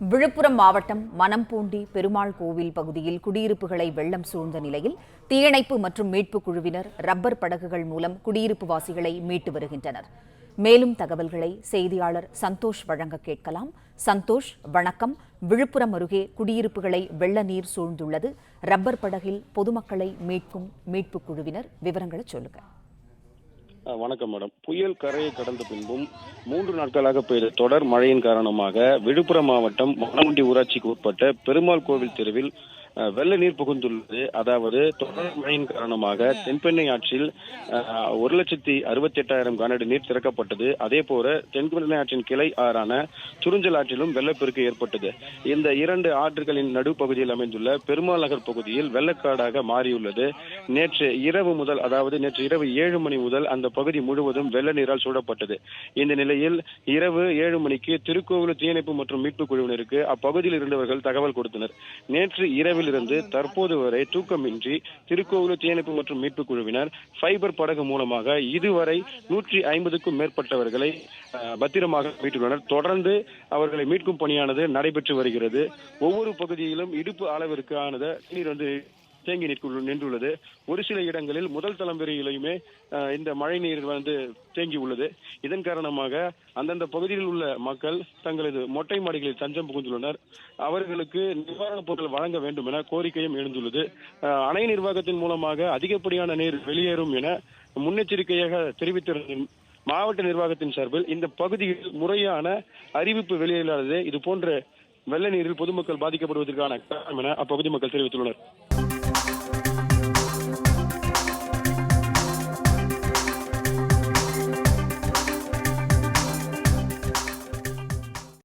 விழுப்புரம் மாவட்டம் மணம்பூண்டி பெருமாள் கோவில் பகுதியில் குடியிருப்புகளை வெள்ளம் சூழ்ந்த நிலையில் தீயணைப்பு மற்றும் மீட்புக் குழுவினர் ரப்பர் படகுகள் மூலம் குடியிருப்பு வாசிகளை மீட்டு வருகின்றனர். மேலும் தகவல்களை செய்தியாளர் சந்தோஷ் வழங்க கேட்கலாம். சந்தோஷ், வணக்கம். விழுப்புரம் அருகே குடியிருப்புகளை வெள்ள நீர் சூழ்ந்துள்ளது. ரப்பர் படகில் பொதுமக்களை மீட்கும் மீட்புக் குழுவினர் விவரங்களை சொல்லுங்க. வணக்கம் மேடம். புயல் கரையை கடந்த பின்பும் 3 நாட்களாக பெய்த தொடர் மழையின் காரணமாக விழுப்புரம் மாவட்டம் மணம்பூண்டி ஊராட்சிக்கு உட்பட்ட பெருமாள் கோவில் தெருவில் வெள்ள நீர் புகுந்துள்ளது. அதாவது தொடர் மழையின் காரணமாக தென்பெண்ணை ஆற்றில் 1,68,000 கனஅடி நீர் திறக்கப்பட்டது. அதே போல தென்பெண்ணை ஆற்றின் கிளை ஆறான துறிஞ்சல் ஆற்றிலும் வெள்ளப்பெருக்கு ஏற்பட்டது. இந்த 2 ஆற்றுகளின் நடுப்பகுதியில் அமைந்துள்ள பெருமாள் நகர் பகுதியில் வெள்ளக்காடாக மாறியுள்ளது. நேற்று இரவு 7 மணி முதல் அந்த பகுதி முழுவதும் வெள்ள நீரால் சூழப்பட்டது. இந்த நிலையில் இரவு 7 மணிக்கு திருக்கோவில் தீயணைப்பு மற்றும் மீட்புக் குழுவினருக்கு அப்பகுதியில் இருந்தவர்கள் தகவல் கொடுத்தனர். நேற்று இரவில் இருந்து தற்போது வரை தூக்கமின்றி திருக்கோவில் தீயணைப்பு மற்றும் மீட்புக் குழுவினர் ஃபைபர் படகு மூலமாக இதுவரை 150க்கும் மேற்பட்டவர்களை பத்திரமாக மீட்டுள்ளனர். தொடர்ந்து அவர்களை மீட்கும் பணியானது நடைபெற்று வருகிறது. ஒவ்வொரு பகுதியிலும் இடுப்பு அளவிற்கான நீர் தேங்கி நின்றுள்ளது. ஒரு சில இடங்களில் முதல் தலைமுறையிலுமே இந்த மழை நீர் தேங்கி உள்ளது. இதன் காரணமாக அந்தந்த பகுதியில் உள்ள மக்கள் தங்களது மொட்டை மாடிகளில் தஞ்சம் புகுந்துள்ளனர். அவர்களுக்கு நிவாரணப் பொருட்கள் வழங்க வேண்டும் என கோரிக்கையும் எழுந்துள்ளது. அணை நிர்வாகத்தின் மூலமாக அதிகப்படியான நீர் வெளியேறும் என முன்னெச்சரிக்கையாக தெரிவித்திருந்த மாவட்ட நிர்வாகத்தின் சார்பில் இந்த பகுதியில் முறையான அறிவிப்பு வெளியிடாதது இது போன்ற வெள்ள நீரில் பொதுமக்கள் பாதிக்கப்படுவதற்கான காரணம் என அப்பகுதி மக்கள் தெரிவித்துள்ளனர்.